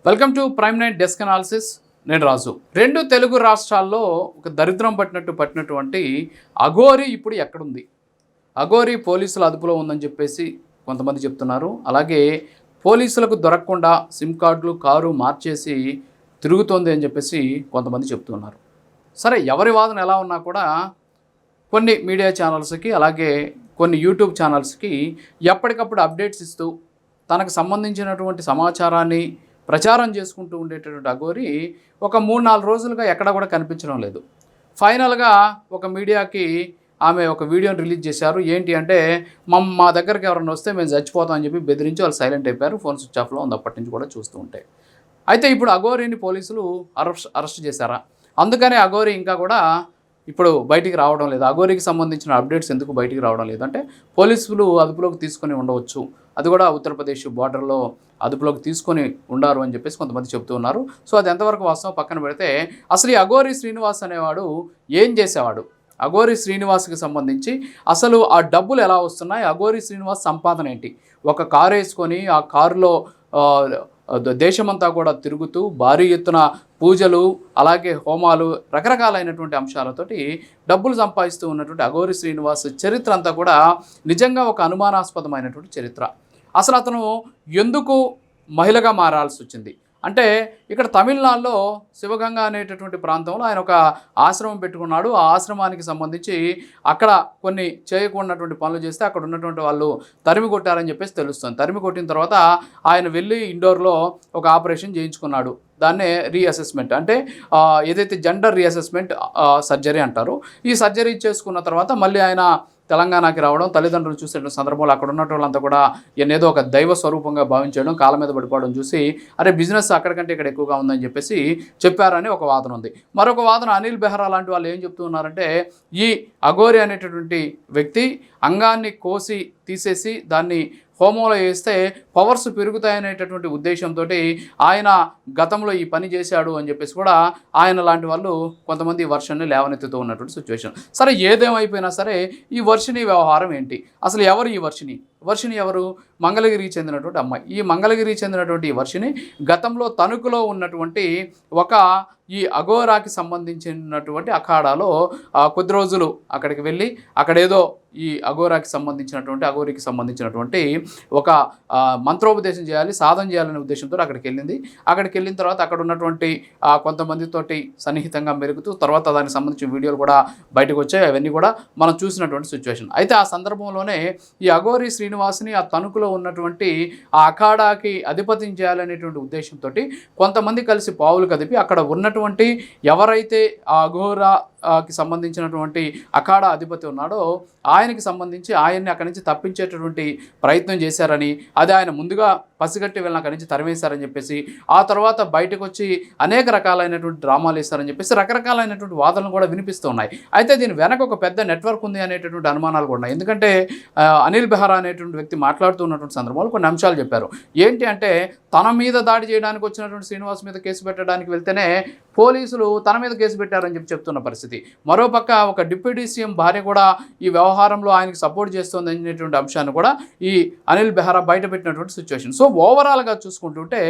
Welcome to prime night desk analysis. నేను రాజు. రెండు తెలుగు రాష్ట్రాల్లో ఒక దరిద్రం పట్టినటువంటి అఘోరి ఇప్పుడు ఎక్కడుంది? అఘోరి పోలీసుల అదుపులో ఉందని చెప్పేసి కొంతమంది చెప్తున్నారు. అలాగే పోలీసులకు దొరకకుండా సిమ్ కార్డులు కారు మార్చేసి తిరుగుతోంది అని చెప్పేసి కొంతమంది చెప్తున్నారు. సరే, ఎవరి వాదన ఎలా ఉన్నా కూడా కొన్ని మీడియా ఛానల్స్కి అలాగే కొన్ని యూట్యూబ్ ఛానల్స్కి ఎప్పటికప్పుడు అప్డేట్స్ ఇస్తూ తనకు సంబంధించినటువంటి సమాచారాన్ని ప్రచారం చేసుకుంటూ ఉండేటటువంటి అఘోరి ఒక 3-4 రోజులుగా ఎక్కడా కూడా కనిపించడం లేదు. ఫైనల్గా ఒక మీడియాకి ఆమె ఒక వీడియోని రిలీజ్ చేశారు. ఏంటి అంటే, మా దగ్గరికి ఎవరైనా వస్తే మేము చచ్చిపోతాం అని చెప్పి బెదిరించి వాళ్ళు సైలెంట్ అయిపోయారు. ఫోన్ స్విచ్ ఆఫ్లో ఉంది అప్పటి నుంచి కూడా చూస్తూ ఉంటాయి. అయితే ఇప్పుడు అఘోరిని పోలీసులు అరెస్ట్ చేశారా? అందుకనే అఘోరి ఇంకా కూడా ఇప్పుడు బయటికి రావడం లేదు. అఘోరికి సంబంధించిన అప్డేట్స్ ఎందుకు బయటికి రావడం లేదు అంటే, పోలీసులు అదుపులోకి తీసుకొని ఉండవచ్చు, అది కూడా ఉత్తరప్రదేశ్ బార్డర్లో అదుపులోకి తీసుకొని ఉండారు అని చెప్పేసి కొంతమంది చెప్తూ ఉన్నారు. సో అది ఎంతవరకు వాస్తవం పక్కన పెడితే, అసలు ఈ అఘోరి శ్రీనివాస్ అనేవాడు ఏం చేసేవాడు? అఘోరి శ్రీనివాస్కి సంబంధించి అసలు ఆ డబ్బులు ఎలా వస్తున్నాయి? అఘోరి శ్రీనివాస్ సంపాదన ఏంటి? ఒక కారు వేసుకొని ఆ కారులో దేశమంతా కూడా తిరుగుతూ భారీ ఎత్తున పూజలు అలాగే హోమాలు రకరకాలైనటువంటి అంశాలతోటి డబ్బులు సంపాదిస్తూ ఉన్నటువంటి అఘోరి శ్రీనివాస్ చరిత్ర అంతా కూడా నిజంగా ఒక అనుమానాస్పదమైనటువంటి చరిత్ర. అసలు అతను ఎందుకు మహిళగా మారాల్సి వచ్చింది అంటే, ఇక్కడ తమిళనాడులో శివగంగా అనేటటువంటి ప్రాంతంలో ఆయన ఒక ఆశ్రమం పెట్టుకున్నాడు. ఆ ఆశ్రమానికి సంబంధించి అక్కడ కొన్ని చేయకూడనటువంటి పనులు చేస్తే అక్కడ ఉన్నటువంటి వాళ్ళు తరిమి కొట్టారని చెప్పేసి తెలుస్తుంది. తరిమి కొట్టిన తర్వాత ఆయన వెళ్ళి ఇండోర్లో ఒక ఆపరేషన్ చేయించుకున్నాడు. దాన్నే రీఅసెస్మెంట్ అంటే ఏదైతే జెండర్ రీఅసెస్మెంట్ సర్జరీ అంటారు. ఈ సర్జరీ చేసుకున్న తర్వాత మళ్ళీ ఆయన తెలంగాణకి రావడం, తల్లిదండ్రులు చూసే సందర్భంలో అక్కడ ఉన్నటువంటి వాళ్ళంతా కూడా ఏదో ఒక దైవ స్వరూపంగా భావించడం, కాళ్ళ మీద పడిపోవడం చూసి అరే బిజినెస్ అక్కడికంటే ఇక్కడ ఎక్కువగా ఉందని చెప్పేసి చెప్పారని ఒక వాదన ఉంది. మరొక వాదన అనిల్ బెహ్రా లాంటి వాళ్ళు ఏం చెప్తూ ఉన్నారంటే, ఈ అఘోరి అనేటటువంటి వ్యక్తి అంగాన్ని కోసి తీసేసి దాన్ని హోమంలో వేస్తే పవర్స్ పెరుగుతాయనేటటువంటి ఉద్దేశంతో ఆయన గతంలో ఈ పని చేశాడు అని చెప్పేసి కూడా ఆయన లాంటి వాళ్ళు కొంతమంది ఈ వర్షన్ని లేవనెత్తుతూ ఉన్నటువంటి సిచ్యువేషన్. సరే, ఏదేమైపోయినా సరే ఈ వర్షిని వ్యవహారం ఏంటి? అసలు ఎవరు ఈ వర్షిని ఎవరు? మంగళగిరికి చెందినటువంటి అమ్మాయి. ఈ మంగళగిరికి చెందినటువంటి ఈ వర్షిని గతంలో తణుకులో ఉన్నటువంటి ఒక ఈ అఘోరాకి సంబంధించినటువంటి అఖాడాలో కొద్ది రోజులు అక్కడికి వెళ్ళి అక్కడేదో ఈ అఘోరికి సంబంధించినటువంటి ఒక మంత్రోపదేశం చేయాలి, సాధన చేయాలనే ఉద్దేశంతో అక్కడికి వెళ్ళిన తర్వాత అక్కడ ఉన్నటువంటి కొంతమందితోటి సన్నిహితంగా మెరుగుతూ తర్వాత దానికి సంబంధించిన వీడియోలు కూడా బయటకు వచ్చాయి. అవన్నీ కూడా మనం చూసినటువంటి సిచ్యువేషన్. అయితే ఆ సందర్భంలోనే ఈ అఘోరి శ్రీనివాస్ని ఆ తణుకులో ఉన్నటువంటి ఆ అఖాడాకి అధిపత్యం చేయాలనేటువంటి ఉద్దేశంతో కొంతమంది కలిసి పావులు కదిపి అక్కడ ఉన్నటువంటి ఎవరైతే ఆ అఘోరాకి సంబంధించినటువంటి అఖాడా అధిపతి ఉన్నాడో ఆయనకి సంబంధించి ఆయన్ని అక్కడి నుంచి తప్పించేటటువంటి ప్రయత్నం చేశారని, అది ఆయన ముందుగా పసిగట్టి వెళ్ళిన అక్కడి నుంచి తరిమేశారని చెప్పేసి, ఆ తర్వాత బయటకు వచ్చి అనేక రకాలైనటువంటి డ్రామాలు వేస్తారని చెప్పేసి రకరకాలైనటువంటి వాదనలు కూడా వినిపిస్తూ ఉన్నాయి. అయితే దీని వెనక ఒక పెద్ద నెట్వర్క్ ఉంది అనేటటువంటి అనుమానాలు కూడా ఉన్నాయి. ఎందుకంటే అనిల్ బెహ్రా అనేటువంటి వ్యక్తి మాట్లాడుతూ ఉన్నటువంటి సందర్భంలో కొన్ని అంశాలు చెప్పారు. ఏంటి అంటే, తన మీద దాడి చేయడానికి వచ్చినటువంటి శ్రీనివాస్ మీద కేసు పెట్టడానికి వెళ్తేనే పోలీసులు తన మీద కేసు పెట్టారని చెప్తున్న పరిస్థితి. మరోపక్క ఒక డిప్యూటీ సీఎం భార్య కూడా ఈ వ్యవహారంలో ఆయనకి సపోర్ట్ చేస్తుంది అనేటువంటి అంశాన్ని కూడా ఈ అనిల్ బెహ్రా బయటపెట్టినటువంటి సిచ్యువేషన్. సో ఓవరాల్గా చూసుకుంటుంటే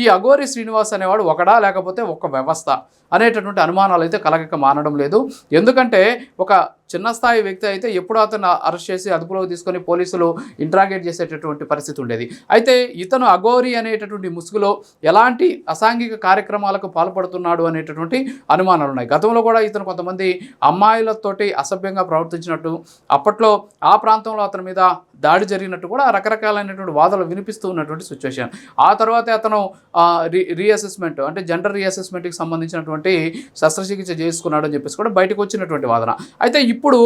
ఈ అఘోరి శ్రీనివాస్ అనేవాడు ఒకడా లేకపోతే ఒక వ్యవస్థ అనేటటువంటి అనుమానాలు అయితే కలగక మానడం లేదు. ఎందుకంటే ఒక చిన్న స్థాయి వ్యక్తి అయితే ఎప్పుడు అతను అరెస్ట్ చేసి అదుపులోకి తీసుకొని పోలీసులు ఇంట్రాగేట్ చేసేటటువంటి పరిస్థితి ఉండేది. అయితే ఇతను అఘోరి అనేటటువంటి ముసుగులో ఎలాంటి అసాంఘిక కార్యక్రమాలకు పాల్పడుతున్నాడు అనేటటువంటి అనుమానాలు ఉన్నాయి. గతంలో కూడా ఇతను కొంతమంది అమ్మాయిలతోటి అసభ్యంగా ప్రవర్తించినట్టు, అప్పట్లో ఆ ప్రాంతంలో అతని మీద దాడి జరిగినట్టు కూడా రకరకాలైనటువంటి వాదనలు వినిపిస్తూ ఉన్నటువంటి సిచ్యువేషన్. ఆ తర్వాతే అతను రీఅసెస్మెంట్ అంటే జెండర్ రీఅసెస్మెంట్కి సంబంధించినటువంటి శస్త్రచికిత్స చేసుకున్నాడు అని చెప్పేసి కూడా బయటకు వచ్చినటువంటి వాదన. అయితే ఇప్పుడు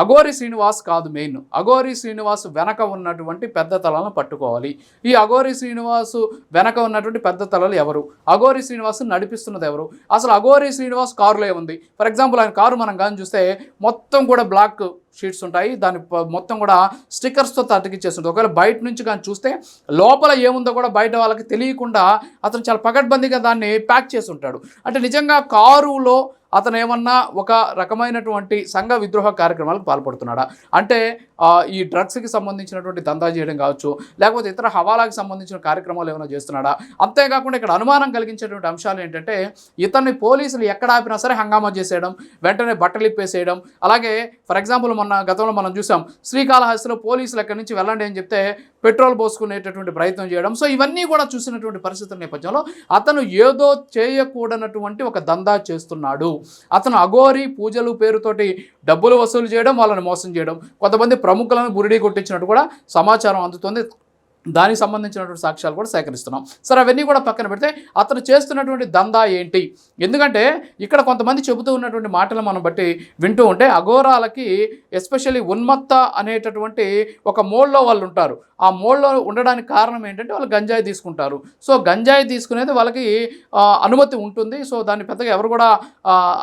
అఘోరి శ్రీనివాస్ కాదు మెయిన్. అఘోరి శ్రీనివాస్ వెనక ఉన్నటువంటి పెద్ద తలను పట్టుకోవాలి. ఈ అఘోరి శ్రీనివాస్ వెనక ఉన్నటువంటి పెద్ద తలలు ఎవరు? అఘోరి శ్రీనివాస్ నడిపిస్తున్నది ఎవరు? అసలు అఘోరి శ్రీనివాస్ కారులో ఉంది. ఫర్ ఎగ్జాంపుల్ ఆయన కారు మనం కానీ చూస్తే మొత్తం కూడా బ్లాక్ షీట్స్ ఉంటాయి, దాని మొత్తం కూడా స్టిక్కర్స్తో అతికిచ్చేస్తుంది. ఒకవేళ బయట నుంచి కానీ చూస్తే లోపల ఏముందో కూడా బయట వాళ్ళకి తెలియకుండా అతను చాలా పకడ్బందీగా దాన్ని ప్యాక్ చేసి ఉంటాడు. అంటే నిజంగా కారులో అతను ఏమన్నా ఒక రకమైనటువంటి సంఘ విద్రోహ కార్యక్రమాలకు పాల్పడుతున్నాడా, అంటే ఈ డ్రగ్స్కి సంబంధించినటువంటి దందా చేయడం కావచ్చు, లేకపోతే ఇతర హవాలాకి సంబంధించిన కార్యక్రమాలు ఏమైనా చేస్తున్నాడా. అంతేకాకుండా ఇక్కడ అనుమానం కలిగించేటువంటి అంశాలు ఏంటంటే ఇతన్ని పోలీసులు ఎక్కడ ఆపినా సరే హంగామా చేసేయడం, వెంటనే బట్టలు ఇప్పేసేయడం. అలాగే ఫర్ ఎగ్జాంపుల్ గతంలో మనం చూసాం, శ్రీకాళహస్తిలో పోలీసులు ఎక్కడి నుంచి వెళ్ళండి అని చెప్తే పెట్రోల్ పోసుకునేటటువంటి ప్రయత్నం చేయడం. సో ఇవన్నీ కూడా చూసినటువంటి పరిస్థితుల నేపథ్యంలో అతను ఏదో చేయకూడనటువంటి ఒక దందా చేస్తున్నాడు. అతను అఘోరి పూజలు పేరుతోటి డబ్బులు వసూలు చేయడం, వాళ్ళని మోసం చేయడం, కొంతమంది ప్రముఖులను బురిడీ కొట్టించినట్టు కూడా సమాచారం అందుతుంది. దానికి సంబంధించినటువంటి సాక్ష్యాలు కూడా సేకరిస్తున్నాం. సరే, అవన్నీ కూడా పక్కన పెడితే అతను చేస్తున్నటువంటి దందా ఏంటి? ఎందుకంటే ఇక్కడ కొంతమంది చెబుతూ ఉన్నటువంటి మాటలు మనం బట్టి వింటూ ఉంటే అఘోరాలకి ఎస్పెషల్లీ ఉన్మత్త అనేటటువంటి ఒక మోడ్లో వాళ్ళు ఉంటారు. ఆ మోడ్లో ఉండడానికి కారణం ఏంటంటే వాళ్ళు గంజాయి తీసుకుంటారు. సో గంజాయి తీసుకునేది వాళ్ళకి అనుమతి ఉంటుంది. సో దాన్ని పెద్దగా ఎవరు కూడా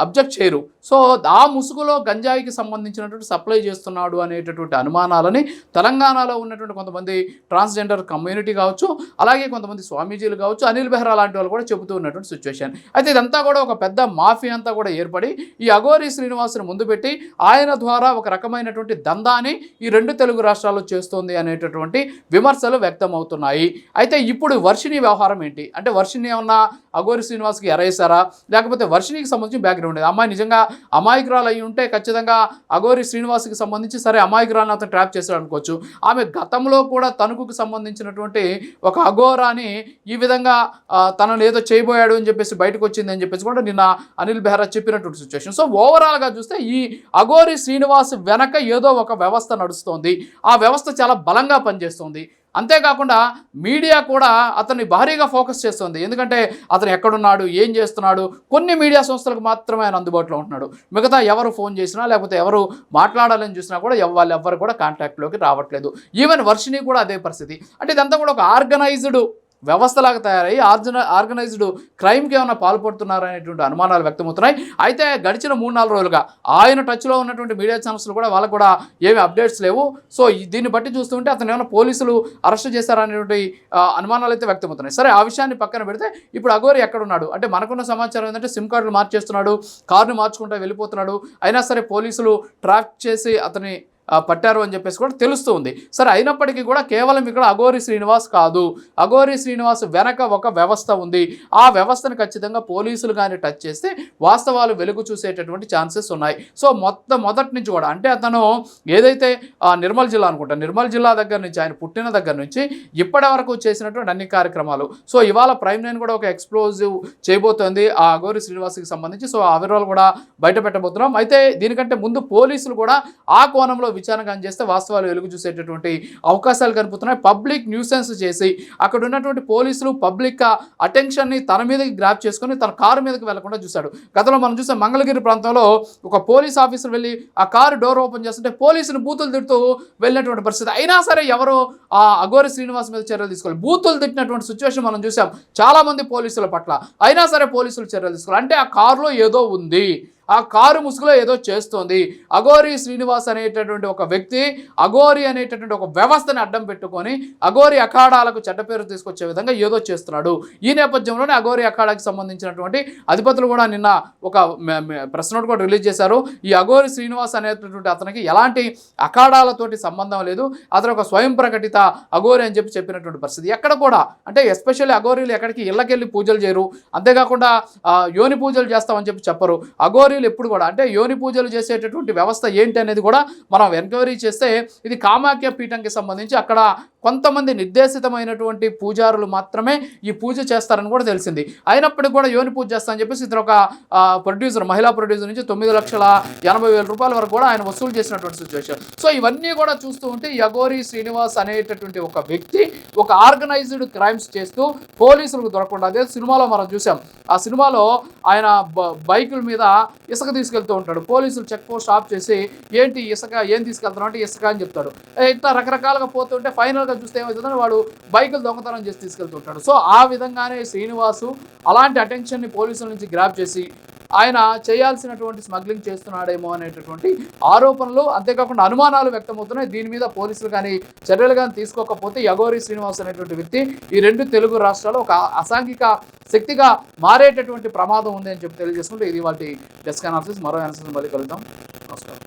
అబ్జెక్ట్ చేయరు. సో ఆ ముసుగులో గంజాయికి సంబంధించినటువంటి సప్లై చేస్తున్నాడు అనేటటువంటి అనుమానాలని తెలంగాణలో ఉన్నటువంటి కొంతమంది ట్రాన్స్జెండర్ కమ్యూనిటీ కావచ్చు, అలాగే కొంతమంది స్వామీజీలు కావచ్చు, అనిల్ బెహ్రా లాంటి వాళ్ళు కూడా చెబుతూ ఉన్నటువంటి సిచ్యువేషన్. అయితే ఇదంతా కూడా ఒక పెద్ద మాఫియా అంతా కూడా ఏర్పడి ఈ అఘోరి శ్రీనివాసుని ముందు పెట్టి ఆయన ద్వారా ఒక రకమైనటువంటి దందాని ఈ రెండు తెలుగు రాష్ట్రాల్లో చేస్తోంది అనేటటువంటి విమర్శలు వ్యక్తమవుతున్నాయి. అయితే ఇప్పుడు వర్షిణి వ్యవహారం ఏంటి అంటే, వర్షిణి ఏమన్నా అఘోరి శ్రీనివాస్కి ఎరేసారా, లేకపోతే వర్షిణికి సంబంధించి బ్యాక్గ్రౌండ్ లేదు. అమ్మాయి నిజంగా అమాయకురాలు అయి ఉంటే ఖచ్చితంగా అఘోరి శ్రీనివాస్కి సంబంధించి సరే అమాయకురాలను అతను ట్రాప్ చేశాడు అనుకోవచ్చు. ఆమె గతంలో కూడా తణుకుకు సంబంధించినటువంటి ఒక అఘోరాని ఈ విధంగా తనను ఏదో చేయబోయాడు అని చెప్పేసి బయటకు వచ్చింది అని చెప్పేసి కూడా నిన్న అనిల్ బెహ్రా చెప్పినటువంటి సిచ్యువేషన్. సో ఓవరాల్గా చూస్తే ఈ అఘోరి శ్రీనివాస్ వెనక ఏదో ఒక వ్యవస్థ నడుస్తోంది. ఆ వ్యవస్థ చాలా బలంగా పనిచేస్తుంది. అంతేకాకుండా మీడియా కూడా అతన్ని భారీగా ఫోకస్ చేస్తుంది. ఎందుకంటే అతను ఎక్కడున్నాడు, ఏం చేస్తున్నాడు, కొన్ని మీడియా సంస్థలకు మాత్రమే ఆయన అందుబాటులో ఉంటున్నాడు. మిగతా ఎవరు ఫోన్ చేసినా లేకపోతే ఎవరు మాట్లాడాలని చూసినా కూడా వాళ్ళు ఎవ్వరు కూడా కాంటాక్ట్లోకి రావట్లేదు. ఈవెన్ వర్షిని కూడా అదే పరిస్థితి. అంటే ఇదంతా కూడా ఒక ఆర్గనైజ్డ్ వ్యవస్థలాగా తయారయ్యి ఆర్గనైజ్డ్ క్రైమ్కి ఏమైనా పాల్పడుతున్నారనేటువంటి అనుమానాలు వ్యక్తమవుతున్నాయి. అయితే గడిచిన 3-4 రోజులుగా ఆయన టచ్లో ఉన్నటువంటి మీడియా ఛానల్స్లో కూడా వాళ్ళకు కూడా ఏమి అప్డేట్స్ లేవు. సో దీన్ని బట్టి చూస్తుంటే అతను ఏమైనా పోలీసులు అరెస్ట్ చేశారనేటువంటి అనుమానాలు అయితే వ్యక్తమవుతున్నాయి. సరే, ఆ విషయాన్ని పక్కన పెడితే ఇప్పుడు అఘోరి ఎక్కడున్నాడు అంటే మనకున్న సమాచారం ఏంటంటే సిమ్ కార్డులు మార్చేస్తున్నాడు, కారుని మార్చుకుంటూ వెళ్ళిపోతున్నాడు. అయినా సరే పోలీసులు ట్రాక్ చేసి అతని పట్టారు అని చెప్పేసి కూడా తెలుస్తూ ఉంది. సరే, అయినప్పటికీ కూడా కేవలం ఇక్కడ అఘోరి శ్రీనివాస్ కాదు, అఘోరి శ్రీనివాస్ వెనక ఒక వ్యవస్థ ఉంది. ఆ వ్యవస్థను ఖచ్చితంగా పోలీసులు కానీ టచ్ చేస్తే వాస్తవాలు వెలుగు చూసేటటువంటి ఛాన్సెస్ ఉన్నాయి. సో మొదటి నుంచి కూడా అంటే అతను ఏదైతే నిర్మల్ జిల్లా అనుకుంటా, నిర్మల్ జిల్లా దగ్గర నుంచి ఆయన పుట్టిన దగ్గర నుంచి ఇప్పటి వరకు చేసినటువంటి అన్ని కార్యక్రమాలు. సో ఇవాళ ప్రైమ్ నైన్ కూడా ఒక ఎక్స్ప్లోజివ్ చేయబోతోంది ఆ అఘోరి శ్రీనివాస్కి సంబంధించి. సో ఆ వివరాలు కూడా బయట పెట్టబోతున్నాం. అయితే దీనికంటే ముందు పోలీసులు కూడా ఆ కోణంలో విచారణ కానీ చేస్తే వాస్తవాలు వెలుగు చూసేటటువంటి అవకాశాలు కనిపిస్తున్నాయి. పబ్లిక్ న్యూసెన్స్ చేసి అక్కడ ఉన్నటువంటి పోలీసులు పబ్లిక్ అటెన్షన్ని తన మీదకి గ్రాప్ చేసుకుని తన కారు మీదకి వెళ్లకుండా చూశాడు. గతంలో మనం చూసాం మంగళగిరి ప్రాంతంలో ఒక పోలీస్ ఆఫీసర్ వెళ్ళి ఆ కారు డోర్ ఓపెన్ చేస్తుంటే పోలీసులు బూతులు తిడుతూ వెళ్ళినటువంటి పరిస్థితి. అయినా సరే ఎవరు ఆ అఘోరి శ్రీనివాస్ మీద చర్యలు తీసుకోవాలి. బూతులు తిట్టినటువంటి సిచ్యువేషన్ మనం చూసాం చాలా మంది పోలీసుల పట్ల. అయినా సరే పోలీసులు చర్యలు తీసుకోవాలి. అంటే ఆ కారులో ఏదో ఉంది, ఆ కారు ముసుగులో ఏదో చేస్తోంది. అఘోరి శ్రీనివాస్ అనేటటువంటి ఒక వ్యక్తి అఘోరి అనేటటువంటి ఒక వ్యవస్థని అడ్డం పెట్టుకొని అఘోరి అఖాడాలకు చెడ్డ పేరు తీసుకొచ్చే విధంగా ఏదో చేస్తున్నాడు. ఈ నేపథ్యంలోనే అఘోరి అఖాడాకి సంబంధించినటువంటి అధిపతులు కూడా నిన్న ఒక ప్రెస్ నోట్ కూడా రిలీజ్ చేశారు. ఈ అఘోరి శ్రీనివాస్ అనేటటువంటి అతనికి ఎలాంటి అఖాడాలతోటి సంబంధం లేదు, అతను ఒక స్వయం ప్రకటిత అఘోరి అని చెప్పినటువంటి పరిస్థితి. ఎక్కడ కూడా అంటే ఎస్పెషల్లీ అఘోరీలు ఎక్కడికి ఇళ్ళకెళ్ళి పూజలు చేయరు, అంతేకాకుండా యోని పూజలు చేస్తామని చెప్పరు. అఘోరి ఎప్పుడు కూడా అంటే యోని పూజలు చేసేటటువంటి వ్యవస్థ ఏంటి అనేది కూడా మనం ఎంక్వైరీ చేస్తే ఇది కామాఖ్య పీఠంకి సంబంధించి అక్కడ కొంతమంది నిర్దేశితమైనటువంటి పూజారులు మాత్రమే ఈ పూజ చేస్తారని కూడా తెలిసింది. అయినప్పటికీ కూడా యోని పూజ చేస్తారని చెప్పేసి ఇతను ఒక ప్రొడ్యూసర్, మహిళా ప్రొడ్యూసర్ నుంచి 9,80,000 రూపాయల వరకు కూడా ఆయన వసూలు చేసినటువంటి సిచ్యువేషన్. సో ఇవన్నీ కూడా చూస్తూ ఉంటే ఈ అఘోరి శ్రీనివాస్ అనేటటువంటి ఒక వ్యక్తి ఒక ఆర్గనైజ్డ్ క్రైమ్స్ చేస్తూ పోలీసులకు దొరకకుండా, అదే సినిమాలో మనం చూసాం. ఆ సినిమాలో ఆయన బైకుల మీద ఇసుక తీసుకెళ్తూ ఉంటాడు. పోలీసులు చెక్ పోస్ట్ ఆఫ్ చేసి ఏంటి ఇసుక ఏం తీసుకెళ్తున్నావు అంటే ఇసుక అని చెప్తాడు. ఇట్లా రకరకాలుగా పోతుంటే ఫైనల్గా చూస్తే ఏమవుతుందని వాడు బైకులు దొంగతనం చేసి తీసుకెళ్తుంటాడు. సో ఆ విధంగానే శ్రీనివాసు అలాంటి అటెన్షన్ని పోలీసుల నుంచి గ్రాప్ చేసి ఆయన చేయాల్సినటువంటి స్మగ్లింగ్ చేస్తున్నాడేమో అనేటటువంటి ఆరోపణలు, అంతేకాకుండా అనుమానాలు వ్యక్తమవుతున్నాయి. దీని మీద పోలీసులు కానీ చర్యలు కానీ తీసుకోకపోతే యగోరి శ్రీనివాస్ అనేటువంటి వ్యక్తి ఈ 2 తెలుగు రాష్ట్రాల్లో ఒక అసాంఘిక శక్తిగా మారేటటువంటి ప్రమాదం ఉంది అని చెప్పి తెలియజేసుకుంటే ఇది వాటి డెస్క్ అనాలిసిస్. మరో అనాలిసిస్ మళ్ళీ కలుద్దాం. నమస్కారం.